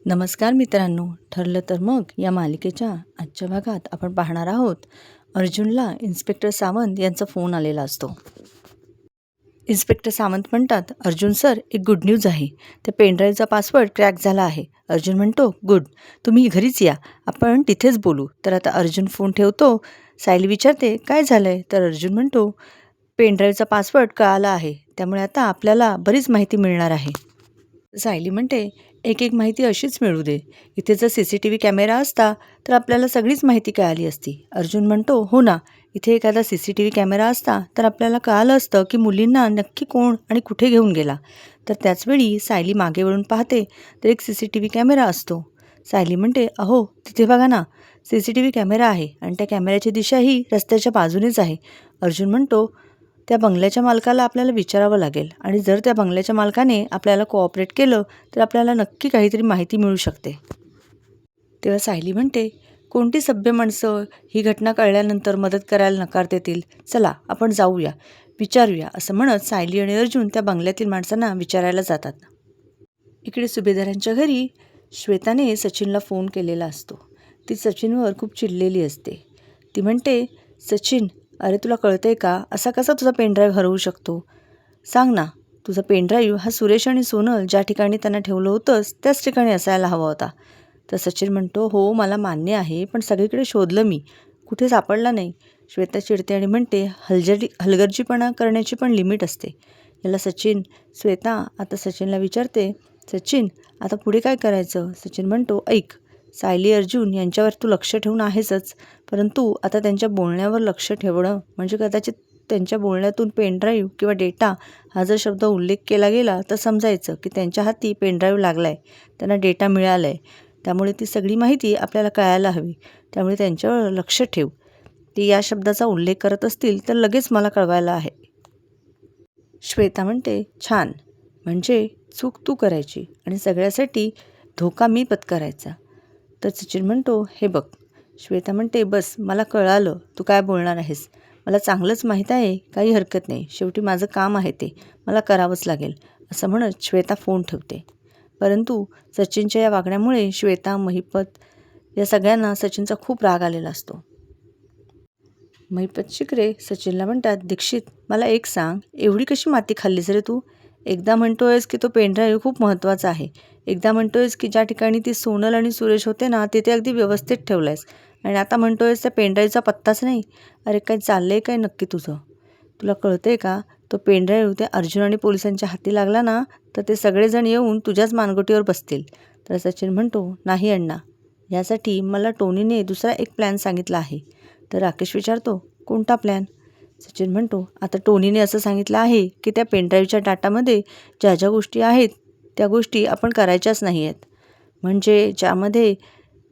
नमस्कार मित्रांनो, ठरलं तर मग या मालिकेच्या आजच्या भागात आपण पाहणार आहोत अर्जुनला इन्स्पेक्टर सावंत यांचा फोन आलेला असतो. इन्स्पेक्टर सावंत म्हणतात, अर्जुन सर, एक गुड न्यूज आहे. त्या पेनड्राईव्हचा पासवर्ड क्रॅक झाला आहे. अर्जुन म्हणतो, गुड, तुम्ही घरीच या, आपण तिथेच बोलू. तर आता अर्जुन फोन ठेवतो. सायली विचारते, काय झालंय? तर अर्जुन म्हणतो, पेनड्राईव्हचा पासवर्ड कळाला आहे, त्यामुळे आता आपल्याला बरीच माहिती मिळणार आहे. सायली म्हणते, एक माहिती अशीच मिळू दे. इथे जर CCTV कॅमेरा असता तर आपल्याला सगळीच माहिती कळाली असती. अर्जुन म्हणतो, हो ना, इथे एखादा CCTV कॅमेरा असता तर आपल्याला कळालं असतं की मुलींना नक्की कोण आणि कुठे घेऊन गेला. तर त्याचवेळी सायली मागे वळून पाहते तर एक CCTV कॅमेरा असतो. सायली म्हणते, अहो, तिथे बघा ना, CCTV कॅमेरा आहे आणि त्या कॅमेऱ्याची दिशाही रस्त्याच्या बाजूनेच आहे. अर्जुन म्हणतो, त्या बंगल्याच्या मालकाला आपल्याला विचारावं लागेल आणि जर त्या बंगल्याच्या मालकाने आपल्याला कोऑपरेट केलं तर आपल्याला नक्की काहीतरी माहिती मिळू शकते. तेव्हा सायली म्हणते, कोणती सभ्य माणसं ही घटना कळल्यानंतर मदत करायला नकार देतील? चला, आपण जाऊया, विचारूया. असं म्हणत सायली आणि अर्जुन त्या बंगल्यातील माणसांना विचारायला जातात. इकडे सुभेदारांच्या घरी श्वेताने सचिनला फोन केलेला असतो. ती सचिनवर खूप चिडलेली असते. ती म्हणते, सचिन, अरे तुला कळतंय का, असा कसा तुझा पेनड्राईव्ह हरवू शकतो? सांग ना, तुझा पेनड्राईव्ह हा सुरेश आणि सोनल ज्या ठिकाणी त्यांना ठेवलं होतंस त्याच ठिकाणी असायला हवा होता. तर सचिन म्हणतो, हो, मला मान्य आहे, पण सगळीकडे शोधलं मी, कुठे सापडला नाही. श्वेता चिडते आणि म्हणते, हलगर्जीपणा करण्याची पण लिमिट असते. याला श्वेता आता सचिनला विचारते, सचिन, आता पुढे काय करायचं? सचिन म्हणतो, ऐक, सायली अर्जुन यांच्यावर तू लक्ष ठेवून आहेसच, परंतु आता त्यांच्या बोलण्यावर लक्ष ठेवणं म्हणजे कदाचित त्यांच्या बोलण्यातून पेनड्राईव्ह किंवा डेटा हा जर शब्द उल्लेख केला गेला तर समजायचं की त्यांच्या हाती पेनड्राईव्ह लागला आहे, त्यांना डेटा मिळाला आहे. त्यामुळे ती सगळी माहिती आपल्याला कळायला हवी. त्यामुळे त्यांच्यावर लक्ष ठेव. ते या शब्दाचा उल्लेख करत असतील तर लगेच मला कळवायला आहे. श्वेता म्हणते, छान, म्हणजे चूक तू करायची आणि सगळ्यासाठी धोका मी पत्करायचा. तर सचिन म्हणतो, हे बघ. श्वेता म्हणते, बस, मला कळालं तू काय बोलणार आहेस. मला चांगलंच माहीत आहे, काही हरकत नाही, शेवटी माझं काम आहे, ते मला करावंच लागेल. असं म्हणत श्वेता फोन ठेवते. परंतु सचिनच्या या वागण्यामुळे श्वेता, महिपत या सगळ्यांना सचिनचा खूप राग आलेला असतो. महिपत शिकरे सचिनला म्हणतात, दीक्षित, मला एक सांग, एवढी कशी माती खाल्लीस रे तू? एकदा म्हणतोयस की तो पेनड्राईव्ह खूप महत्त्वाचा आहे, एकदा म्हणतोयस की ज्या ठिकाणी ती सोनल आणि सुरेश होते ना तिथे अगदी व्यवस्थित ठेवलायस, आणि आता म्हणतोयस त्या पेनड्राईव्हचा पत्ताच नाही. अरे काय चाललंय काय नक्की तुझं? तुला कळतंय का, तो पेनड्राईव्ह त्या अर्जुन आणि पोलिसांच्या हाती लागला ना तर ते सगळेजण येऊन तुझ्याच मानगुटीवर बसतील. तर सचिन म्हणतो, नाही अण्णा, यासाठी मला टोनीने दुसरा एक प्लॅन सांगितला आहे. तर राकेश विचारतो, कोणता प्लॅन? सचिन म्हणतो, आता टोनीने असं सांगितलं आहे की त्या पेनड्राईव्हच्या डाटामध्ये ज्या ज्या गोष्टी आहेत त्या गोष्टी आपण करायच्याच नाही आहेत. म्हणजे ज्यामध्ये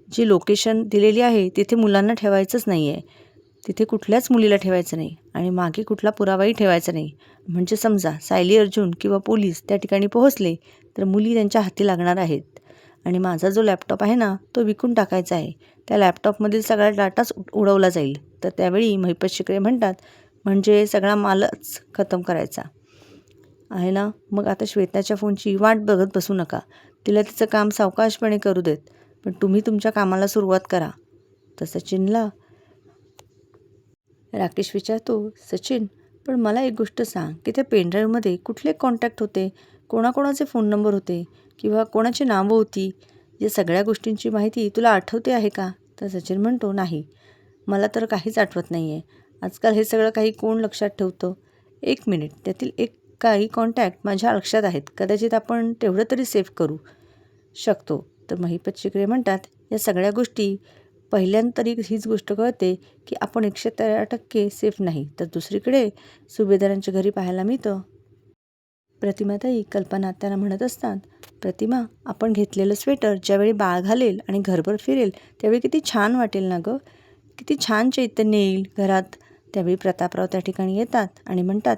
जी लोकेशन दिलेली आहे तिथे मुलांना ठेवायचंच नाही आहे, तिथे कुठल्याच मुलीला ठेवायचं नाही आणि मागे कुठला पुरावाही ठेवायचा नाही. म्हणजे समजा सायली अर्जुन किंवा पोलीस त्या ठिकाणी पोहोचले तर मुली त्यांच्या हाती लागणार आहेत. आणि माझा जो लॅपटॉप आहे ना तो विकून टाकायचा आहे, त्या लॅपटॉपमधील सगळा डाटाच उडवला जाईल. तर त्यावेळी महिपत शिकरे म्हणतात, म्हणजे सगळा मालच खतम करायचा आहे ना. मग आता श्वेताच्या फोनची वाट बघत बसू नका, तिला तिचं काम सावकाशपणे करू देत, पण तुम्ही तुमच्या कामाला सुरुवात करा. तर सचिनला राकेश विचारतो, सचिन, पण मला एक गोष्ट सांग की त्या पेनड्राईव्हमध्ये कुठले कॉन्टॅक्ट होते, कोणाकोणाचे फोन नंबर होते किंवा कोणाची नावं होती, या सगळ्या गोष्टींची माहिती तुला आठवते आहे का? तर सचिन म्हणतो, नाही, मला तर काहीच आठवत नाही आहे. आजकाल हे सगळं काही कोण लक्षात ठेवतं? एक मिनिट, त्यातील काही कॉन्टॅक्ट माझ्या लक्षात आहेत, कदाचित आपण तेवढं तरी सेव्ह करू शकतो. तर महिपत शिकरे म्हणतात, या सगळ्या गोष्टी पहिल्यांदा तरी हीच गोष्ट कळते की आपण 113% सेफ नाही. तर दुसरीकडे सुभेदारांच्या घरी पाहायला मिळतं, प्रतिमाताई कल्पना आत्यांना म्हणत असतात, प्रतिमा, आपण घेतलेलं स्वेटर ज्यावेळी बाळ घालेल आणि घरभर फिरेल त्यावेळी किती छान वाटेल ना गं, किती छान चैतन्य येईल घरात. त्यावेळी प्रतापराव त्या ठिकाणी येतात आणि म्हणतात,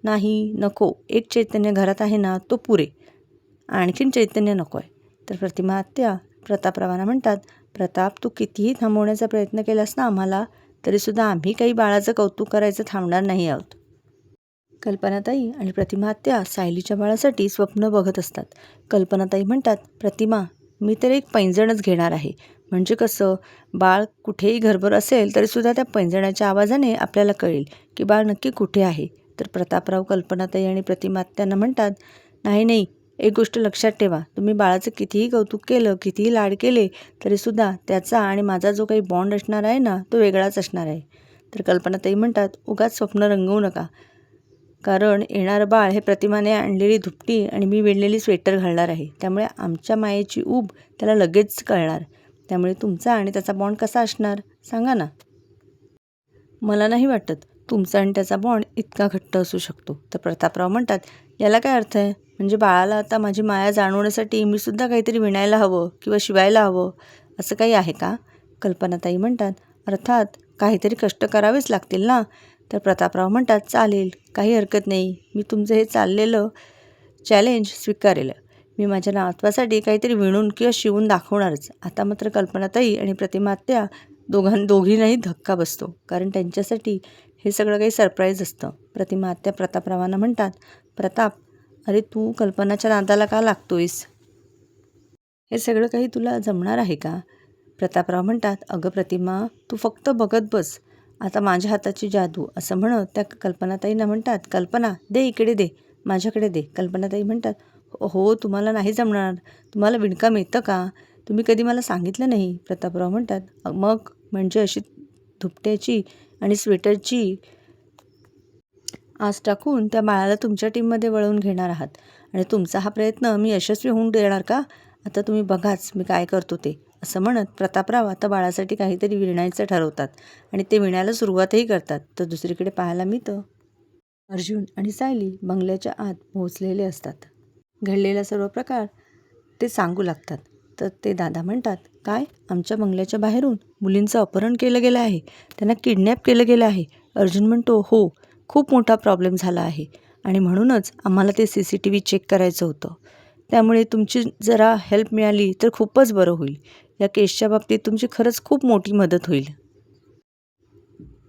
नाही, नको, एक चैतन्य घरात आहे ना तो पुरे, आणखीन चैतन्य नको आहे. तर प्रतिमा आत्या प्रतापरावांना म्हणतात, प्रताप, तू कितीही थांबवण्याचा प्रयत्न केलास ना आम्हाला, तरीसुद्धा आम्ही काही बाळाचं कौतुक करायचं थांबणार नाही आहोत. कल्पनाताई आणि प्रतिमा आत्या सायलीच्या बाळासाठी स्वप्न बघत असतात. कल्पनाताई म्हणतात, प्रतिमा, मी तर एक पैंजणच घेणार आहे. म्हणजे कसं, बाळ कुठेही घरभर असेल तरीसुद्धा त्या पैंजणाच्या आवाजाने आपल्याला कळेल की बाळ नक्की कुठे आहे. तर प्रतापराव, कल्पनाताई आणि प्रतिमा त्यांना म्हणतात, नाही नाही, एक गोष्ट लक्षात ठेवा, तुम्ही बाळाचं कितीही कौतुक केलं, कितीही लाड केले तरीसुद्धा त्याचा आणि माझा जो काही बॉन्ड असणार आहे ना, तो वेगळाच असणार आहे. तर कल्पनाताई म्हणतात, उगाच स्वप्न रंगवू नका, कारण येणारं बाळ हे प्रतिमाने आणलेली दुपटी आणि मी विणलेली स्वेटर घालणार आहे. त्यामुळे आमच्या मायेची ऊब त्याला लगेच कळणार. त्यामुळे तुमचा आणि त्याचा बॉन्ड कसा असणार सांगा ना. मला नाही वाटत तुमचा आणि त्याचा बॉन्ड इतका घट्ट असू शकतो. तर प्रतापराव म्हणतात, याला काय अर्थ आहे? म्हणजे बाळाला आता माझी माया जाणवण्यासाठी मी सुद्धा काहीतरी विणायला हवं किंवा शिवायला हवं, असं काही आहे का? कल्पनाताई म्हणतात, अर्थात काहीतरी कष्ट करावेच लागतील ना. तर प्रतापराव म्हणतात, चालेल, काही हरकत नाही, मी तुमचं हे चाललेलं चॅलेंज स्वीकारेल. मी माझ्या नातवासाठी काहीतरी विणून किंवा शिवून दाखवणारच. आता मात्र कल्पनाताई आणि प्रतिमा आत्या दोघींनाही धक्का बसतो, कारण त्यांच्यासाठी हे सगळं काही सरप्राईज असतं. प्रतिमा आत्या प्रतापरावांना म्हणतात, प्रताप, अरे तू कल्पनाच्या नादाला का लागतोयस? हे सगळं काही तुला जमणार आहे का? प्रतापराव म्हणतात, अगं प्रतिमा, तू फक्त बघत बस, आता माझ्या हाताची जादू, असं म्हणत त्या कल्पनाताईंना म्हणतात, कल्पना दे, इकडे दे, माझ्याकडे दे. कल्पनाताई म्हणतात, हो, तुम्हाला नाही जमणार, तुम्हाला विणकाम येतं का? तुम्ही कधी मला सांगितलं नाही. प्रतापराव म्हणतात, मग म्हणजे अशी दुपट्याची आणि स्वेटरची आस टाकून त्या बाळाला तुमच्या टीममध्ये वळवून घेणार आहात आणि तुमचा हा प्रयत्न मी यशस्वी होऊन देणार का? आता तुम्ही बघाच मी काय करतो ते, असं म्हणत प्रतापराव आता बाळासाठी काहीतरी विणायचं ठरवतात आणि ते विणायला सुरुवातही करतात. तर दुसरीकडे पाहायला मिळतं, अर्जुन आणि सायली बंगल्याच्या आत पोहोचलेले असतात. घडलेला सर्व प्रकार ते सांगू लागतात. तर ते दादा म्हणतात, काय, आमच्या बंगल्याच्या बाहेरून मुलींचं अपहरण केलं गेलं आहे, त्यांना किडनॅप केलं गेलं आहे? अर्जुन म्हणतो, हो, खूप मोठा प्रॉब्लेम झाला आहे आणि म्हणूनच आम्हाला ते CCTV चेक करायचं होतं. त्यामुळे तुमची जरा हेल्प मिळाली तर खूपच बरं होईल. या केसच्या बाबतीत तुमची खरंच खूप मोठी मदत होईल.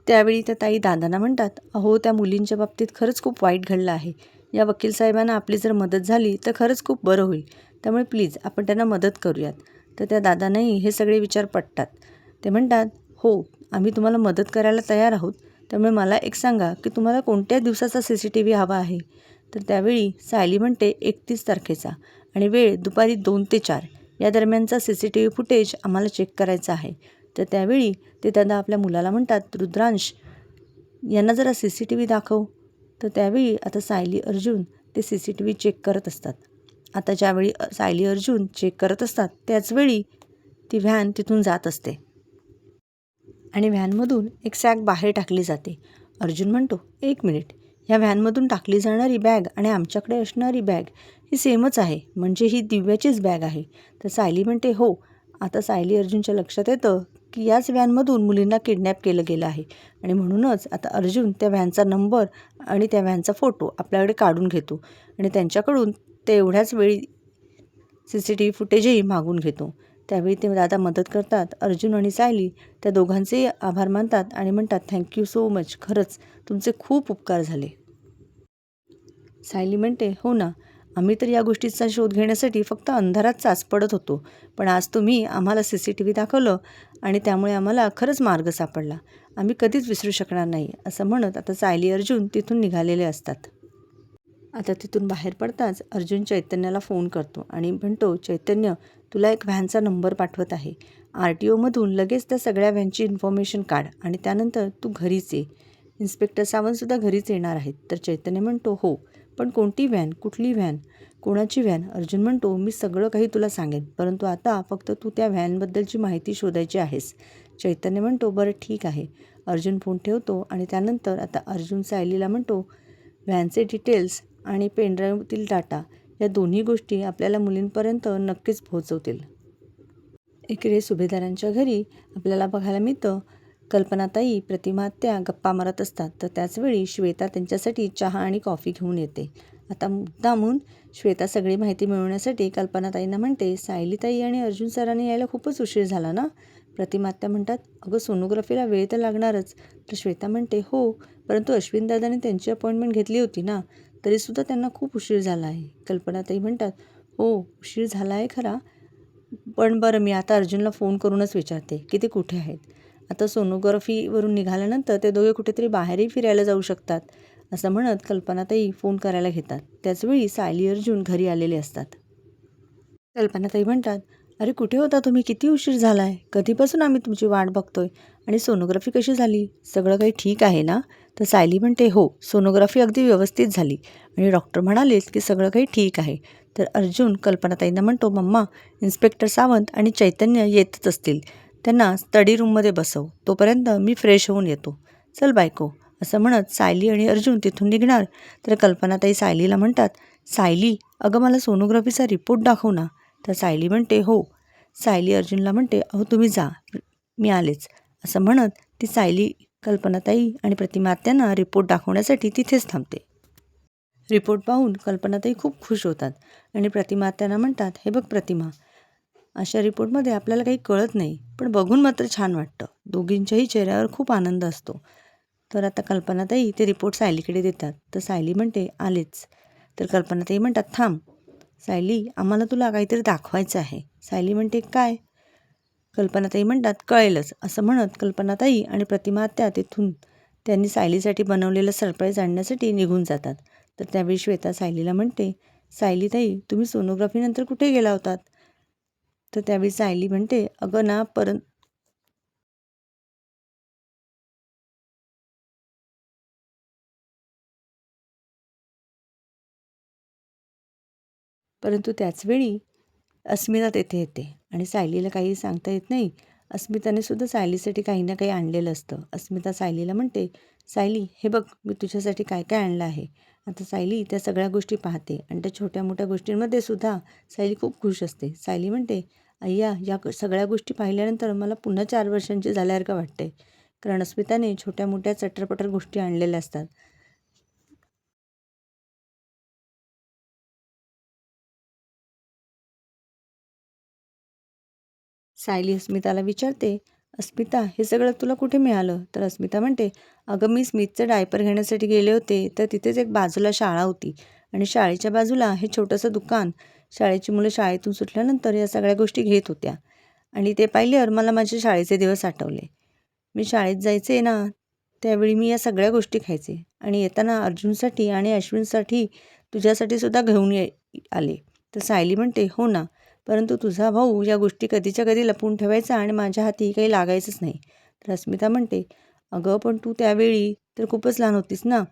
त्यावेळी त्या ताई दादांना म्हणतात, अहो, त्या मुलींच्या बाबतीत खरंच खूप वाईट घडलं आहे. या वकील साहेबांना आपली जर मदत झाली तर खरंच खूप बरं होईल. त्यामुळे प्लीज आपण त्यांना मदत करूयात. तर त्या दादांनाही हे सगळे विचार पटतात. ते म्हणतात, हो, आम्ही तुम्हाला मदत करायला तयार आहोत. त्यामुळे मला एक सांगा की तुम्हाला कोणत्या दिवसाचा CCTV हवा आहे? तर त्यावेळी सायली म्हणते, 31 तारखेचा आणि वेळ दुपारी 2 ते 4 या दरम्यानचा CCTV फुटेज आम्हाला चेक करायचा आहे. तर त्यावेळी ते दादा आपल्या मुलाला म्हणतात, रुद्रांश, यांना जरा CCTV दाखव. तर त्यावेळी आता सायली अर्जुन ते CCTV चेक करत असतात. आता ज्यावेळी सायली अर्जुन चेक करत असतात त्याचवेळी ती व्हॅन तिथून जात असते आणि व्हॅनमधून एक सॅक बाहेर टाकली जाते. अर्जुन म्हणतो, एक मिनिट, ह्या व्हॅनमधून टाकली जाणारी बॅग आणि आमच्याकडे असणारी बॅग ही सेमच आहे, म्हणजे ही दिव्याचीच बॅग आहे. तर सायली म्हणते, हो. आता सायली अर्जुनच्या लक्षात येतं की याच व्हॅनमधून मुलींना किडनॅप केलं गेलं आहे आणि म्हणूनच आता अर्जुन त्या व्हॅनचा नंबर आणि त्या व्हॅनचा फोटो आपल्याकडे काढून घेतो आणि त्यांच्याकडून ते एवढ्याच वेळी CCTV फुटेजही मागून घेतो. त्यावेळी ते दादा मदत करतात. अर्जुन आणि सायली त्या दोघांचेही आभार मानतात आणि म्हणतात, थँक्यू सो मच, खरंच तुमचे खूप उपकार झाले. सायली म्हणते, हो ना, आम्ही तर या गोष्टीचा शोध घेण्यासाठी फक्त अंधारात चाच पडत होतो, पण आज तुम्ही आम्हाला CCTV दाखवलं आणि त्यामुळे आम्हाला खरंच मार्ग सापडला. आम्ही कधीच विसरू शकणार नाही, असं म्हणत आता सायली अर्जुन तिथून निघालेले असतात. आता तिथून बाहेर पडताच अर्जुन चैतन्याला फोन करतो आणि म्हणतो, चैतन्य, तुला एक व्हॅनचा नंबर पाठवत आहे. RTOमधून लगेच त्या सगळ्या व्हॅनची इन्फॉर्मेशन काढ आणि त्यानंतर तू घरीच ये. इन्स्पेक्टर सावंतसुद्धा घरीच येणार आहेत. तर चैतन्य म्हणतो, हो, पण कोणती व्हॅन, कुठली व्हॅन, कोणाची व्हॅन? अर्जुन म्हणतो, मी सगळं काही तुला सांगेन, परंतु आता फक्त तू त्या व्हॅनबद्दलची माहिती शोधायची आहेस. चैतन्य म्हणतो, बरं ठीक आहे. अर्जुन फोन ठेवतो आणि त्यानंतर आता अर्जुन सायलीला म्हणतो, व्हॅनचे डिटेल्स आणि पेनड्राईव्हतील डाटा या दोन्ही गोष्टी आपल्याला मुलींपर्यंत नक्कीच पोहोचवतील. इकडे सुभेदारांच्या घरी आपल्याला बघायला मिळतं, कल्पनाताई, प्रतिमा आत्या गप्पा मारत असतात. तर त्याचवेळी श्वेता त्यांच्यासाठी चहा आणि कॉफी घेऊन येते. आता मुद्दामून श्वेता सगळी माहिती मिळवण्यासाठी कल्पनाताईंना म्हणते, सायलीताई आणि अर्जुन सरांनी यायला खूपच उशीर झाला ना? प्रतिमा आत्या म्हणतात, अगं सोनोग्राफीला वेळ तर लागणारच. तर श्वेता म्हणते, हो, परंतु अश्विन दादाने त्यांची अपॉइंटमेंट घेतली होती ना, तरीसुद्धा त्यांना खूप उशीर झाला आहे. कल्पनाताई म्हणतात, हो, उशीर झाला आहे खरा, पण बरं, मी आता अर्जुनला फोन करूनच विचारते की ते कुठे आहेत. आता सोनोग्राफीवरून निघाल्यानंतर ते दोघे कुठेतरी बाहेरही फिरायला जाऊ शकतात, असं म्हणत कल्पनाताई फोन करायला घेतात. त्याचवेळी सायली अर्जुन घरी आलेले असतात. कल्पनाताई म्हणतात, "अरे कुठे होता तुम्ही? किती उशीर झाला आहे? कधीपासून आम्ही तुमची वाट बघतोय. आणि सोनोग्राफी कशी झाली? सगळं काही ठीक आहे ना?" तर सायली म्हणते, "हो, सोनोग्राफी अगदी व्यवस्थित झाली आणि डॉक्टर म्हणालेत की सगळं काही ठीक आहे." तर अर्जुन कल्पनाताईंना म्हणतो, "मम्मा, इन्स्पेक्टर सावंत आणि चैतन्य येतच असतील. त्यांना स्टडी रूममध्ये बसव. तोपर्यंत मी फ्रेश होऊन येतो. चल बायको." असं म्हणत सायली आणि अर्जुन तिथून निघणार. तर कल्पनाताई सायलीला म्हणतात, "सायली, अगं मला सोनोग्राफीचा रिपोर्ट दाखव ना." तर सायली म्हणते, "हो." सायली अर्जुनला म्हणते, "अहो तुम्ही जा, मी आलेच." असं म्हणत ती सायली कल्पनाताई आणि प्रतिमा आत्यांना रिपोर्ट दाखवण्यासाठी तिथेच थांबते. रिपोर्ट पाहून कल्पनाताई खूप खुश होतात आणि प्रतिमा आत्यांना म्हणतात, "हे बघ प्रतिमा, अशा रिपोर्टमध्ये आपल्याला काही कळत नाही, पण बघून मात्र छान वाटतं." दोघींच्याही चेहऱ्यावर खूप आनंद असतो. तर आता कल्पनाताई ते रिपोर्ट सायलीकडे देतात. तर सायली म्हणते, "आलेच." तर कल्पनाताई म्हणतात, "थांब सायली, आम्हाला तुला काहीतरी दाखवायचं आहे." सायली म्हणते, "काय?" कल्पनाताई म्हणतात, "कळेलच." असं म्हणत कल्पनाताई आणि प्रतिमा आत्या तिथून त्यांनी सायलीसाठी बनवलेलं सरप्राईज आणण्यासाठी निघून जातात. तर त्यावेळी श्वेता सायलीला म्हणते, "सायलीताई, तुम्ही सोनोग्राफीनंतर कुठे गेला होतात?" तर त्यावेळी सायली म्हणते, "अगं ना, परंतु त्याचवेळी अस्मिता तेथे येते आणि सायलीला काही सांगता येत नाही. अस्मिताने सुद्धा सायलीसाठी काही ना काही आणलेलं असतं. अस्मिता सायलीला म्हणते, "सायली, हे बघ, मी तुझ्यासाठी काय काय आणलं आहे." आता सायली त्या सगळ्या गोष्टी पाहते आणि त्या छोट्या मोठ्या गोष्टींमध्ये सुद्धा सायली खूप खुश असते. सायली म्हणते, "अय्या, या सगळ्या गोष्टी पाहिल्यानंतर मला पुन्हा 4 वर्षांची झाल्यासारखं वाटते." कारण अस्मिताने छोट्या मोठ्या चटरपटर गोष्टी आणलेल्या असतात. सायली अस्मिताला विचारते, "अस्मिता, हे सगळं तुला कुठे मिळालं?" तर अस्मिता म्हणते, "अगं, मी स्मितचं डायपर घेण्यासाठी गेले होते, तर तिथेच एक बाजूला शाळा होती आणि शाळेच्या बाजूला हे छोटंसं दुकान. शाळेची मुलं शाळेतून सुटल्यानंतर या सगळ्या गोष्टी घेत होत्या आणि ते पाहिल्यावर मला माझे शाळेचे दिवस आठवले. मी शाळेत जायचे ना, त्यावेळी मी या सगळ्या गोष्टी खायचे आणि येताना अर्जुनसाठी आणि अश्विनसाठी, तुझ्यासाठी सुद्धा घेऊन आले." तर सायली म्हणते, "हो ना, परंतु तुझा भाऊ या गोष्टी कधीच्या कधी लपवून ठेवायचा आणि माझ्या हाती काही लागायचंच नाही." तर अस्मिता म्हणते, "अगं, पण तू त्यावेळी तर खूपच लहान होतीस ना,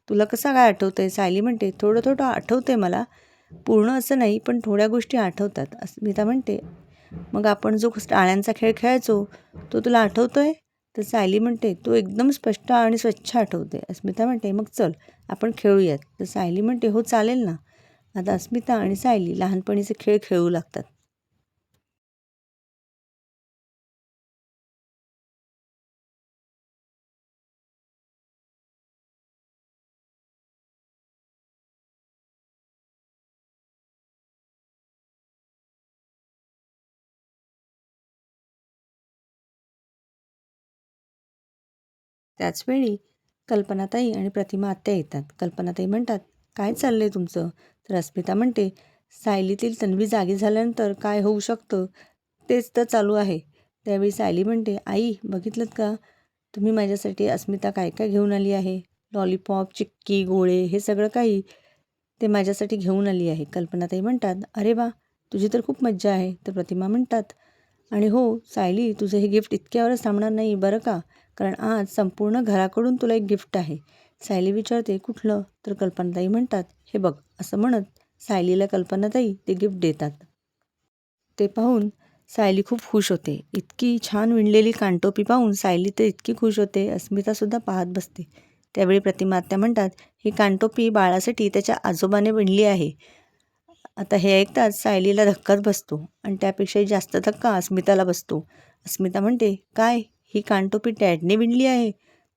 तुला कसं काय आठवतंय?" सायली म्हणते, "थोडं थोडं आठवतंय मला, पूर्ण असं नाही, पण थोड्या गोष्टी आठवतात." अस्मिता म्हणते, "मग आपण जो टाळ्यांचा खेळ खेळायचो, तो तुला आठवतोय?" तर सायली म्हणते, "तो एकदम स्पष्ट आणि स्वच्छ आठवते." अस्मिता म्हणते, "मग चल, आपण खेळूयात." तर सायली म्हणते, "हो, चालेल ना." आता अस्मिता आणि सायली लहानपणीचे खेळ खेळू लागतात. त्याचवेळी कल्पनाताई आणि प्रतिमा आत्या येतात. कल्पनाताई म्हणतात, "काय चाललंय तुमचं?" तर अस्मिता म्हणते, "सायलीतील तन्वी जागी झाल्यानंतर काय होऊ शकतं, तेच तर चालू आहे." त्यावेळी सायली म्हणते, "आई, बघितलंत का? तुम्ही माझ्यासाठी अस्मिता काय काय घेऊन आली आहे. लॉलीपॉप, चिक्की, गोळे, हे सगळं काही ते माझ्यासाठी घेऊन आली आहे." कल्पनाताई म्हणतात, "अरे वा, तुझी तर खूप मज्जा आहे." तर प्रतिमा म्हणतात, "आणि हो सायली, तुझं हे गिफ्ट इतक्यावरच थांबणार नाही बरं का, कारण आज संपूर्ण घराकडून तुला एक गिफ्ट आहे." सायली विचारते, "कुठलं?" तर कल्पनाताई म्हणतात, "हे बघ." असं म्हणत सायलीला कल्पनाताई ते गिफ्ट देतात. ते पाहून सायली खूप खुश होते. इतकी छान विणलेली कानटोपी पाहून सायली तर इतकी खुश होते, अस्मितासुद्धा पाहत बसते. त्यावेळी प्रतिमा आत्या म्हणतात, "ही कानटोपी बाळासाठी त्याच्या आजोबाने विणली आहे." आता हे ऐकताच सायलीला धक्काच बसतो आणि त्यापेक्षाही जास्त धक्का अस्मिताला बसतो. अस्मिता म्हणते, "काय? ही कानटोपी डॅडने विणली आहे?"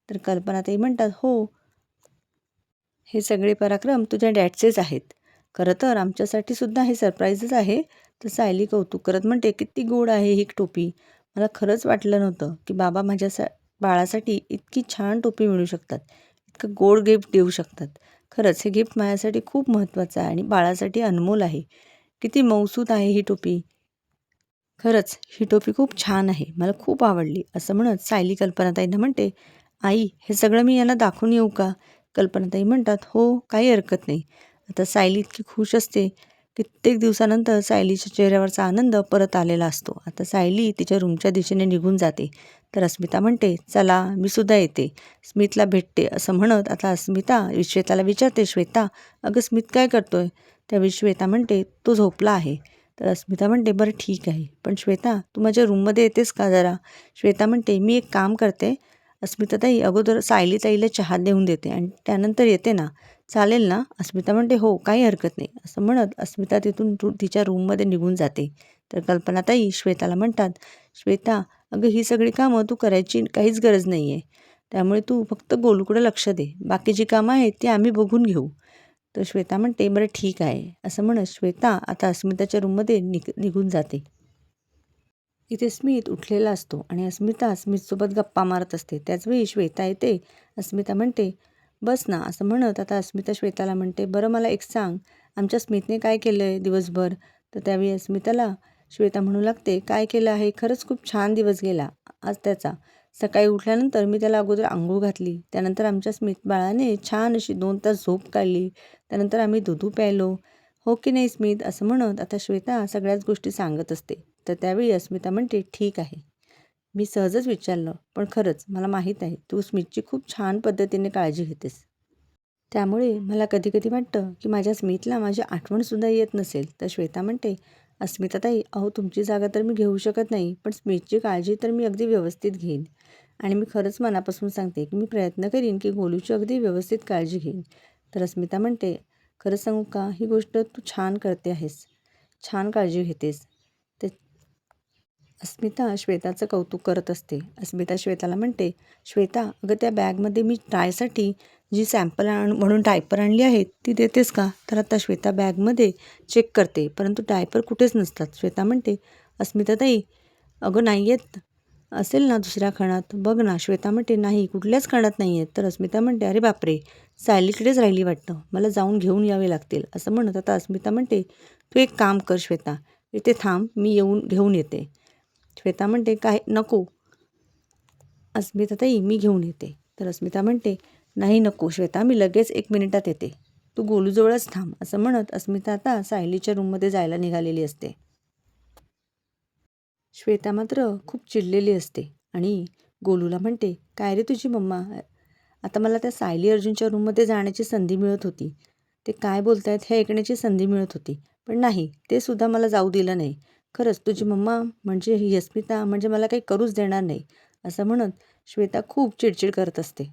तर कल्पनाताई म्हणतात, "हो, हे सगळे पराक्रम तुझ्या डॅडचेच आहेत. खरं तर आमच्यासाठी सुद्धा हे सरप्राईजच आहे." तर सायली कौतुक करत म्हणते, "किती गोड आहे ही टोपी. मला खरंच वाटलं नव्हतं की बाबा माझ्या बाळासाठी इतकी छान टोपी मिळू शकतात. इतकं गोड गिफ्ट देऊ शकतात. खरंच हे गिफ्ट माझ्यासाठी खूप महत्त्वाचं आहे आणि बाळासाठी अनमोल आहे. किती मौसूत आहे ही टोपी." खरंच ही टोपी खूप छान आहे, मला खूप आवडली, असं म्हणत सायली कल्पनाताईंना म्हणते, आई हे सगळं मी यांना दाखवून येऊ का? कल्पनाताई म्हणतात, हो काही हरकत नाही. आता सायली इतकी खुश असते. कित्येक दिवसानंतर सायलीच्या चेहऱ्यावरचा आनंद परत आलेला असतो. आता सायली तिच्या रूमच्या दिशेने निघून जाते. तर अस्मिता म्हणते, चला मी सुद्धा येते, स्मितला भेटते, असं म्हणत आता अस्मिता श्वेताला विचारते, श्वेता अगं स्मित काय करतोय? त्यावेळी श्वेता म्हणते, तो झोपला आहे. तर अस्मिता म्हणते, बरं ठीक आहे, पण श्वेता तू माझ्या रूममध्ये येतेस का जरा? श्वेता म्हणते, मी एक काम करते अस्मिताताई, अगोदर सायलीताईला चहा देऊन देते आणि त्यानंतर येते ना, चालेल ना? अस्मिता म्हणते, हो काही हरकत नाही, असं म्हणत अस्मिता तिथून तिच्या रूममध्ये निघून जाते. तर कल्पनाताई श्वेताला म्हणतात, श्वेता अगं ही सगळी कामं तू करायची काहीच गरज नाही आहे, त्यामुळे तू फक्त गोलूकडे लक्ष दे, बाकी जी कामं आहेत ती आम्ही बघून घेऊ. तर श्वेता म्हणते, बरं ठीक आहे, असं म्हणत श्वेता आता अस्मिताच्या रूममध्ये निघून जाते. इथे स्मित उठलेला असतो आणि अस्मिता स्मितसोबत गप्पा मारत असते. त्याचवेळी श्वेता येते. अस्मिता म्हणते, बस ना, असं म्हणत आता अस्मिता श्वेताला म्हणते, बरं मला एक सांग, आमच्या स्मितने काय केलं आहे दिवसभर? तर त्यावेळी अस्मिताला श्वेता म्हणू लागते, काय केलं आहे? खरंच खूप छान दिवस गेला आज त्याचा. सकाळी उठल्यानंतर मी त्याला अगोदर अंघोळ घातली. त्यानंतर आमच्या स्मित बाळाने छान अशी 2 तास झोप काढली. त्यानंतर आम्ही दूध प्यायलो. हो की नाही स्मित? असं म्हणत आता श्वेता सगळ्याच गोष्टी सांगत असते. तर त्यावेळी अस्मिता म्हणते, ठीक आहे, मी सहजच विचारलं, पण खरंच मला माहीत आहे तू स्मितची खूप छान पद्धतीने काळजी घेतेस. त्यामुळे मला कधी कधी वाटतं की माझ्या स्मितला माझी आठवणसुद्धा येत नसेल. तर श्वेता म्हणते, अस्मिताताई अहो तुमची जागा तर मी घेऊ शकत नाही, पण स्मितची काळजी तर मी अगदी व्यवस्थित घेईन. आणि मी खरंच मनापासून सांगते की मी प्रयत्न करीन की गोलूची अगदी व्यवस्थित काळजी घेईन. तर अस्मिता म्हणते, खरं सांगू का, ही गोष्ट तू छान करते आहेस, छान काळजी घेतेस. ते अस्मिता श्वेताचं कौतुक करत असते. अस्मिता श्वेताला म्हणते, श्वेता अगं त्या बॅगमध्ये मी ट्रायसाठी जी सॅम्पल म्हणून डायपर आणली आहेत ती देतेस का? तर आता श्वेता बॅगमध्ये चेक करते, परंतु डायपर कुठेच नसतात. श्वेता म्हणते, अस्मिताताई अगं नाही आहेत, असेल ना दुसऱ्या खणात बघ ना. श्वेता म्हणते, नाही कुठल्याच खणात नाही आहेत. तर अस्मिता म्हणते, अरे बापरे, सायलीकडेच राहिली वाटतं, मला जाऊन घेऊन यावे लागतील, असं म्हणत आता अस्मिता म्हणते, तू एक काम कर श्वेता, इथे थांब, मी येऊन घेऊन येते. श्वेता म्हणते, काय नको अस्मिताताई मी घेऊन येते. तर अस्मिता म्हणते, नाही नको श्वेता, मी लगेच 1 मिनिटात येते, तू गोलूजवळच थांब, असं म्हणत अस्मिता आता सायलीच्या रूममध्ये जायला निघालेली असते. श्वेता मात्र खूप चिडलेली असते आणि गोलूला म्हणते, काय रे तुझी मम्मा, आता मला त्या सायली अर्जुनच्या रूममध्ये जाण्याची संधी मिळत होती, ते काय बोलतायत हे ऐकण्याची संधी मिळत होती, पण नाही, ते सुद्धा मला जाऊ दिलं नाही. खरंच तुझी मम्मा म्हणजे ही अस्मिता म्हणजे मला काही करूच देणार नाही, असं म्हणत श्वेता खूप चिडचिड करत असते.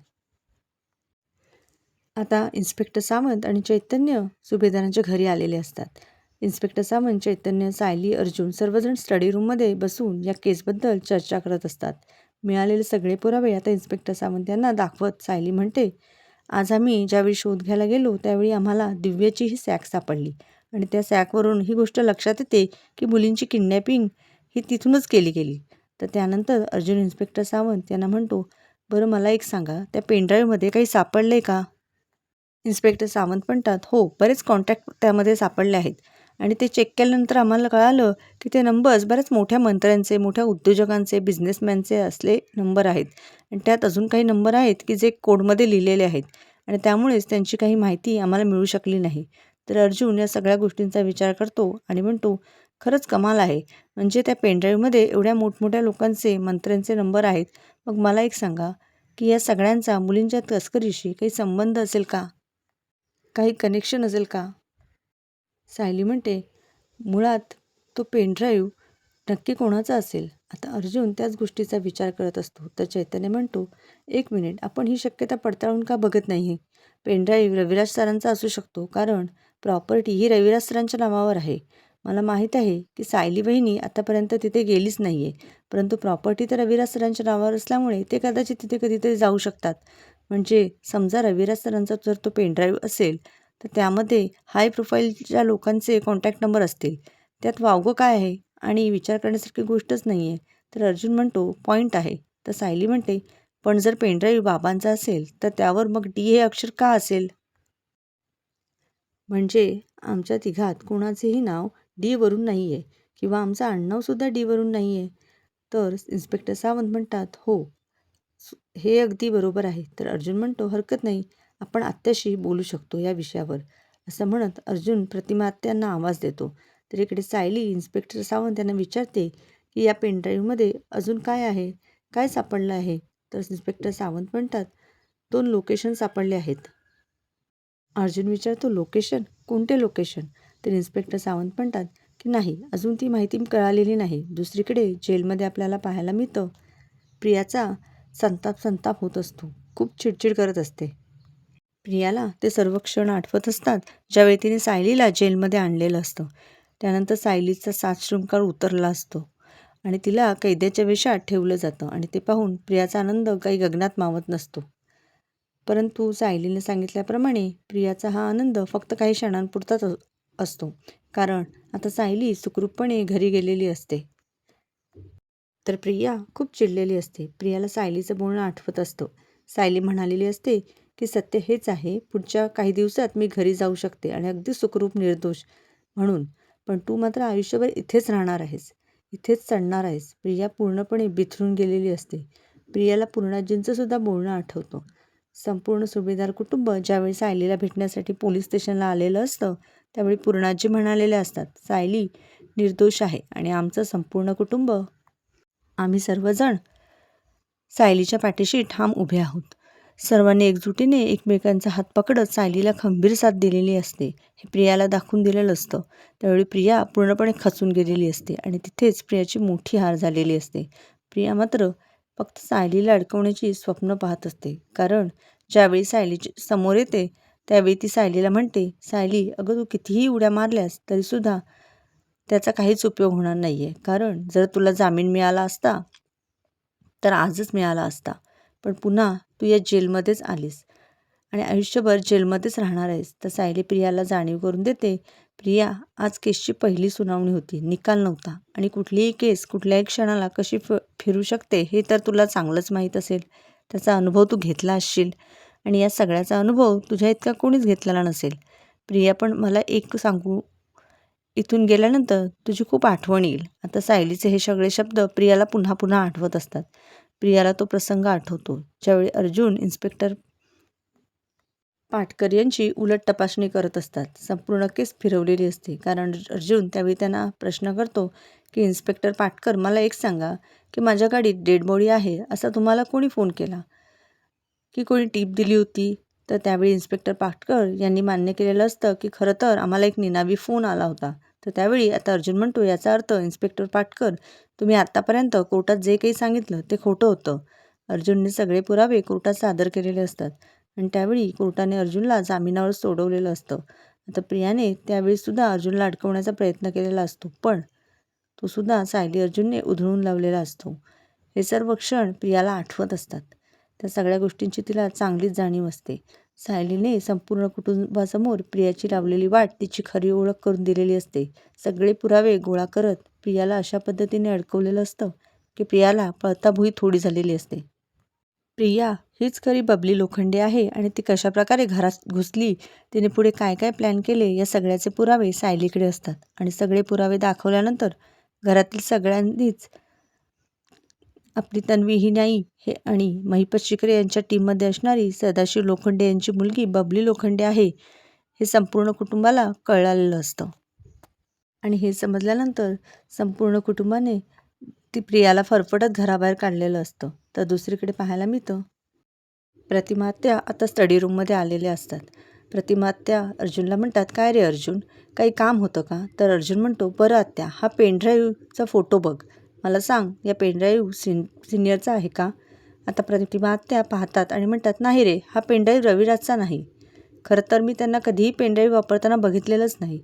आता इन्स्पेक्टर सावंत आणि चैतन्य सुभेदारांच्या घरी आलेले असतात. इन्स्पेक्टर सावंत, चैतन्य, सायली, अर्जुन सर्वजण स्टडी रूममध्ये बसून या केसबद्दल चर्चा करत असतात. मिळालेले सगळे पुरावे आता इन्स्पेक्टर सावंत यांना दाखवत सायली म्हणते, आज आम्ही ज्यावेळी शोध घ्यायला गेलो त्यावेळी आम्हाला दिव्याची ही सॅक सापडली आणि त्या सॅकवरून ही गोष्ट लक्षात येते की मुलींची किडनॅपिंग ही तिथूनच केली गेली. तर त्यानंतर अर्जुन इन्स्पेक्टर सावंत यांना म्हणतो, बरं मला एक सांगा, त्या पेनड्राईव्हमध्ये काही सापडले का? इन्स्पेक्टर सावंत म्हणतात, हो बरेच कॉन्टॅक्ट त्यामध्ये सापडले आहेत आणि ते चेक केल्यानंतर आम्हाला कळालं की ते नंबर्स बऱ्याच मोठ्या मंत्र्यांचे, मोठ्या उद्योजकांचे, बिझनेसमॅनचे असले नंबर आहेत आणि त्यात अजून काही नंबर आहेत की जे कोडमध्ये लिहिलेले आहेत आणि त्यामुळेच त्यांची काही माहिती आम्हाला मिळू शकली नाही. तर अर्जुन या सगळ्या गोष्टींचा विचार करतो आणि म्हणतो, खरंच कमाल आहे, म्हणजे त्या पेनड्राईव्हमध्ये एवढ्या मोठमोठ्या लोकांचे, मंत्र्यांचे नंबर आहेत. मग मला एक सांगा की या सगळ्यांचा मुलींच्या तस्करीशी काही संबंध असेल का? काही कनेक्शन असेल का? सायली म्हणते, मुळात तो पेनड्राईव्ह नक्की कोणाचा असेल? आता अर्जुन त्याच गोष्टीचा विचार करत असतो. तर चैतन्य म्हणतो, एक मिनिट, आपण ही शक्यता पडताळून का बघत नाही? पेनड्राईव्ह रविराज सरांचा असू शकतो, कारण प्रॉपर्टी ही रविराज सरांच्या नावावर आहे. मला माहीत आहे की सायली वहिनी आतापर्यंत तिथे गेलीच नाही आहे, परंतु प्रॉपर्टी तर रविराज सरांच्या नावावर असल्यामुळे ते कदाचित तिथे कधीतरी जाऊ शकतात. म्हणजे समजा रविराज सरांचा जर तो पेनड्राईव्ह असेल तर त्यामध्ये हाय प्रोफाईलच्या लोकांचे कॉन्टॅक्ट नंबर असतील. त्यात वावगं काय आहे आणि विचार करण्यासारखी गोष्टच नाही आहे. तर अर्जुन म्हणतो, पॉईंट आहे. तर सायली म्हणते, पण जर पेनड्राईव्ह बाबांचा असेल तर त्यावर मग डी हे अक्षर का असेल? म्हणजे आमच्या तिघात कोणाचेही नाव डी वरून नाही आहे किंवा आमचं आडनावसुद्धा डीवरून नाही आहे. तर इन्स्पेक्टर सावंत म्हणतात, हो, हे अगदी बरोबर आहे. तर अर्जुन म्हणतो, हरकत नाही, आपण आत्याशी बोलू शकतो या विषयावर. असं म्हणत अर्जुन प्रतिमा आत्यांना आवाज देतो. तर इकडे सायली इन्स्पेक्टर सावंत यांना विचारते की या पेनड्राईव्हमध्ये अजून काय आहे, काय सापडलं आहे. तर इन्स्पेक्टर सावंत म्हणतात, 2 लोकेशन सापडले आहेत. अर्जुन विचारतो, लोकेशन? कोणते लोकेशन? तर इन्स्पेक्टर सावंत म्हणतात की नाही, अजून ती माहिती कळालेली नाही. दुसरीकडे जेलमध्ये आपल्याला पाहायला मिळतं, प्रियाचा संताप होत असतो. खूप चिडचिड करत असते. प्रियाला ते सर्व क्षण आठवत असतात ज्यावेळी तिने सायलीला जेलमध्ये आणलेलं असतं. त्यानंतर सायलीचा 7 शृंगार उतरला असतो आणि तिला कैद्याच्या वेशात ठेवलं जातं आणि ते पाहून प्रियाचा आनंद काही गगनात मावत नसतो. परंतु सायलीने सांगितल्याप्रमाणे प्रियाचा हा आनंद फक्त काही क्षणांपुरताच असतो, कारण आता सायली सुखरूपपणे घरी गेलेली असते. तर प्रिया खूप चिडलेली असते. प्रियाला सायलीचं बोलणं आठवत असतं. सायली म्हणालेली असते की सत्य हेच आहे, पुढच्या काही दिवसात मी घरी जाऊ शकते आणि अगदी सुखरूप निर्दोष म्हणून, पण तू मात्र आयुष्यभर इथेच राहणार आहेस, इथेच चढणार आहेस. प्रिया पूर्णपणे बिथरून गेलेली असते. प्रियाला पूर्णाजींचं सुद्धा बोलणं आठवतं. संपूर्ण सुभेदार कुटुंब ज्यावेळी सायलीला भेटण्यासाठी पोलीस स्टेशनला आलेलं असतं त्यावेळी पूर्णाजी म्हणालेल्या असतात, सायली निर्दोष आहे आणि आमचं संपूर्ण कुटुंब, आम्ही सर्वजण सायलीच्या पाठीशी ठाम उभे आहोत. सर्वांनी एकजुटीने एकमेकांचा हात पकडत सायलीला खंबीर साथ दिलेली असते. हे प्रियाला दाखवून दिलेलं असतं. त्यावेळी प्रिया पूर्णपणे खचून गेलेली असते आणि तिथेच प्रियाची मोठी हार झालेली असते. प्रिया मात्र फक्त सायलीला अडकवण्याची स्वप्न पाहत असते, कारण ज्यावेळी सायली समोर येते त्यावेळी ती सायलीला म्हणते, सायली, अगं तू कितीही उड्या मारल्यास तरीसुद्धा त्याचा काहीच उपयोग होणार नाही आहे, कारण जर तुला जामीन मिळाला असता तर आजच मिळाला असता, पण पुन्हा तू या जेलमध्येच आलीस आणि आयुष्यभर जेलमध्येच राहणार आहेस. तर सायली प्रियाला जाणीव करून देते, प्रिया, आज केसची पहिली सुनावणी होती, निकाल नव्हता आणि कुठलीही केस कुठल्याही क्षणाला कशी फिरू शकते हे तर तुला चांगलंच माहीत असेल. त्याचा अनुभव तू घेतला असशील आणि या सगळ्याचा अनुभव तुझ्या इतका कोणीच घेतलेला नसेल. प्रिया, पण मला एक सांगू, इथून गेल्यानंतर तुझी खूप आठवण येईल. आता सायलीचे हे सगळे शब्द प्रियाला पुन्हा पुन्हा आठवत असतात. प्रियाला तो प्रसंग आठवतो ज्यावेळी अर्जुन इन्स्पेक्टर पाटकर यांची उलट तपासणी करत असतात. संपूर्ण केस फिरवलेली असते, कारण अर्जुन त्यावेळी त्यांना प्रश्न करतो की इन्स्पेक्टर पाटकर, मला एक सांगा की माझ्या गाडीत डेड बॉडी आहे असा तुम्हाला कोणी फोन केला की कोणी टीप दिली होती? तर त्यावेळी इन्स्पेक्टर पाटकर यांनी मान्य केलेलं असतं की खरं तर आम्हाला एक निनावी फोन आला होता. तर त्यावेळी आता अर्जुन म्हणतो, याचा अर्थ इन्स्पेक्टर पाटकर, तुम्ही आत्तापर्यंत कोर्टात जे काही सांगितलं ते खोटं होतं. अर्जुनने सगळे पुरावे कोर्टात सादर केलेले असतात आणि त्यावेळी कोर्टाने अर्जुनला जामिनावर सोडवलेलं असतं. आता प्रियाने त्यावेळीसुद्धा अर्जुनला अडकवण्याचा प्रयत्न केलेला असतो, पण तो सुद्धा सायली अर्जुनने उधळून लावलेला असतो. हे सर्व क्षण प्रियाला आठवत असतात. त्या सगळ्या गोष्टींची तिला चांगलीच जाणीव असते. सायलीने संपूर्ण कुटुंबासमोर प्रियाची लावलेली वाट, तिची खरी ओळख करून दिलेली असते. सगळे पुरावे गोळा करत प्रियाला अशा पद्धतीने अडकवलेलं असतं की प्रियाला पळताभुई थोडी झालेली असते. प्रिया हीच खरी बबली लोखंडे आहे आणि ती कशाप्रकारे घरात घुसली, तिने पुढे काय काय प्लॅन केले, या सगळ्याचे पुरावे सायलीकडे असतात. आणि सगळे पुरावे दाखवल्यानंतर घरातील सगळ्यांनीच आपली तन्वी ही नाही हे आणि महिपत शिकरे यांच्या टीममध्ये असणारी सदाशिव लोखंडे यांची मुलगी बबली लोखंडे आहे हे संपूर्ण कुटुंबाला कळालेलं असतं. आणि हे समजल्यानंतर संपूर्ण कुटुंबाने ती प्रियाला फरफटत घराबाहेर काढलेलं असतं. तर दुसरीकडे पाहायला मिळतं, प्रतिमा आत्या आता स्टडी रूममध्ये आलेल्या असतात. प्रतिमा आत्या अर्जुनला म्हणतात, काय रे अर्जुन, काही काम होतं का? तर अर्जुन म्हणतो, बरं आत्या, हा पेनड्राईव्हचा फोटो बघ, मला सांग, या पेनड्राईव्ह सिनियरचा आहे का? आता प्रतिमा आत्या पाहतात आणि म्हणतात, नाही रे, हा पेनड्राईव्ह रविराजचा नाही. खरं तर मी त्यांना कधीही पेनड्राईव्ह वापरताना बघितलेलंच नाही.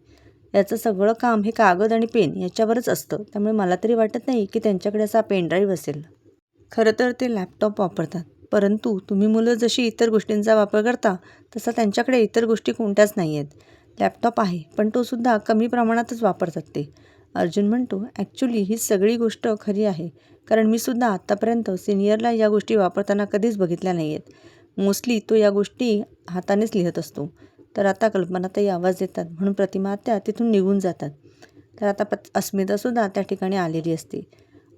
याचं सगळं काम हे कागद आणि पेन याच्यावरच असतं, त्यामुळे मला तरी वाटत नाही की त्यांच्याकडे असा पेनड्राईव्ह असेल. खरं तर ते लॅपटॉप वापरतात, परंतु तुम्ही मुलं जशी इतर गोष्टींचा वापर करता तसा त्यांच्याकडे इतर गोष्टी कोणत्याच नाही आहेत. लॅपटॉप आहे, पण तो सुद्धा कमी प्रमाणातच वापरतात ते. अर्जुन म्हणतो, ॲक्च्युली ही सगळी गोष्ट खरी आहे, कारण मी सुद्धा आत्तापर्यंत सिनियरला या गोष्टी वापरताना कधीच बघितल्या नाही आहेत. मोस्टली तो या गोष्टी हातानेच लिहत असतो. तर आता कल्पनाताई आवाज देतात म्हणून प्रतिमा आत्या तिथून निघून जातात. तर आता अस्मितासुद्धा त्या ठिकाणी आलेली असते.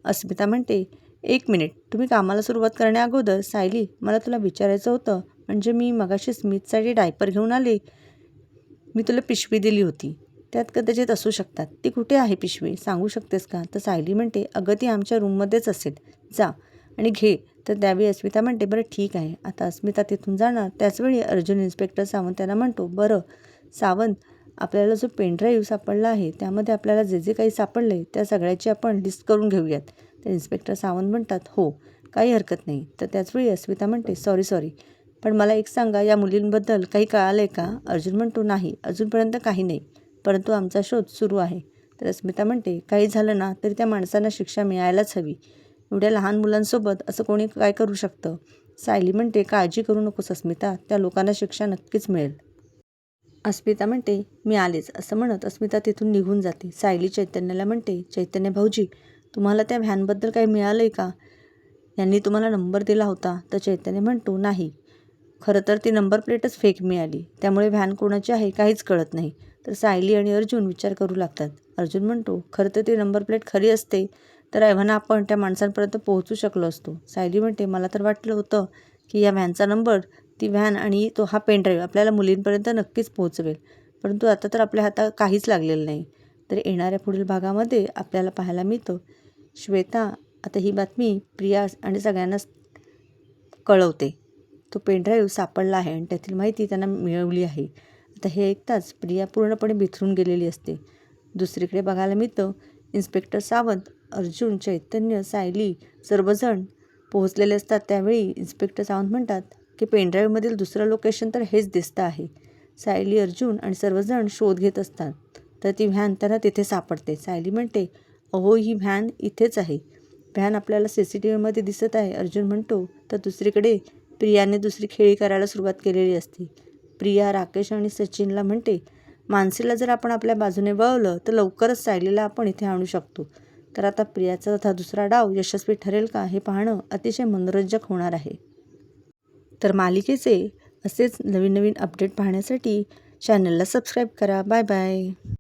अस्मिता म्हणते, 1 मिनिट, तुम्ही कामाला सुरुवात करण्याअगोदर सायली, मला तुला विचारायचं होतं. म्हणजे मी मगाशी स्मिथसाठी डायपर घेऊन आले. मी तुला पिशवी दिली होती, त्यात कदाचित असू शकतात. ती कुठे आहे पिशवी, सांगू शकतेस का? तर सायली म्हणते, अगं ती आमच्या रूममध्येच असेल, जा आणि घे. तर त्यावेळी अस्मिता म्हणते, बरं ठीक आहे. आता अस्मिता तिथून जाणार त्याचवेळी अर्जुन इन्स्पेक्टर सावंत त्यांना म्हणतो, बरं सावंत, आपल्याला जो पेनड्राईव्ह सापडला आहे त्यामध्ये आपल्याला जे जे काही सापडले त्या सगळ्याची आपण लिस्ट करून घेऊयात. तर इन्स्पेक्टर सावंत म्हणतात, हो काही हरकत नाही. तर त्याचवेळी अस्मिता म्हणते, सॉरी पण मला एक सांगा, या मुलींबद्दल काही कळालं आहे का? अर्जुन म्हणतो, नाही अजूनपर्यंत काही नाही, परंतु आमचा शोध सुरू आहे. तर अस्मिता म्हणते, काही झालं ना तरी त्या माणसांना शिक्षा मिळायलाच हवी. एवढ्या लहान मुलांसोबत असं कोणी काय करू शकतं? सायली म्हणते, काळजी करू नकोस अस्मिता, त्या लोकांना शिक्षा नक्कीच मिळेल. अस्मिता म्हणते, मी आलेच, असं म्हणत अस्मिता तिथून निघून जाते. सायली चैतन्याला म्हणते, चैतन्य भाऊजी, तुम्हाला त्या व्हॅनबद्दल काही मिळालं आहे का? यांनी तुम्हाला नंबर दिला होता? तर चैतन्य म्हणतो, नाही, खरं तर ती नंबर प्लेटच फेक मिळाली, त्यामुळे व्हॅन कोणाची आहे काहीच कळत नाही. तर सायली आणि अर्जुन विचार करू लागतात. अर्जुन म्हणतो, खरं तर ती नंबर प्लेट खरी असते तर एव्हाना आपण त्या माणसांपर्यंत पोहोचू शकलो असतो. सायली म्हणते, मला तर वाटलं होतं की या व्हॅनचा नंबर, ती व्हॅन आणि हा पेनड्राईव्ह आपल्याला मुलींपर्यंत नक्कीच पोहोचवेल, परंतु आता तर आपल्या हातात काहीच लागलेलं नाही. तर येणाऱ्या पुढील भागामध्ये आपल्याला पाहायला मिळतं, श्वेता आता ही बातमी प्रिया आणि सगळ्यांना कळवते. तो पेनड्राईव्ह सापडला आहे आणि त्यातील माहिती त्यांना मिळवली आहे. आता हे ऐकताच प्रिया पूर्णपणे बिथरून गेलेली असते. दुसरीकडे बघायला मिळतं, इन्स्पेक्टर सावंत, अर्जुन, चैतन्य, सायली सर्वजण पोहोचलेले असतात. त्यावेळी इन्स्पेक्टर सावंत म्हणतात की पेनड्राईव्हमधील दुसरं लोकेशन तर हेच दिसतं आहे. सायली, अर्जुन आणि सर्वजण शोध घेत असतात. तर ती व्हॅन त्यांना तिथे सापडते. सायली म्हणते, अहो ही व्हॅन इथेच आहे, व्हॅन आपल्याला CCTVमध्ये दिसत आहे, अर्जुन म्हणतो. तर दुसरीकडे प्रियाने दुसरी खेळी करायला सुरुवात केलेली असते. प्रिया राकेश आणि सचिनला म्हणते, मानसीला जर आपण आपल्या बाजूने वळवलं तर लवकरच सायलीला आपण इथे आणू शकतो. तर आता प्रियाचा हा दुसरा डाव यशस्वी ठरेल का हे पाहणं अतिशय मनोरंजक होणार आहे. तर मालिकेचे असेच नवीन अपडेट पाहण्यासाठी चॅनलला सबस्क्राईब करा. Bye bye.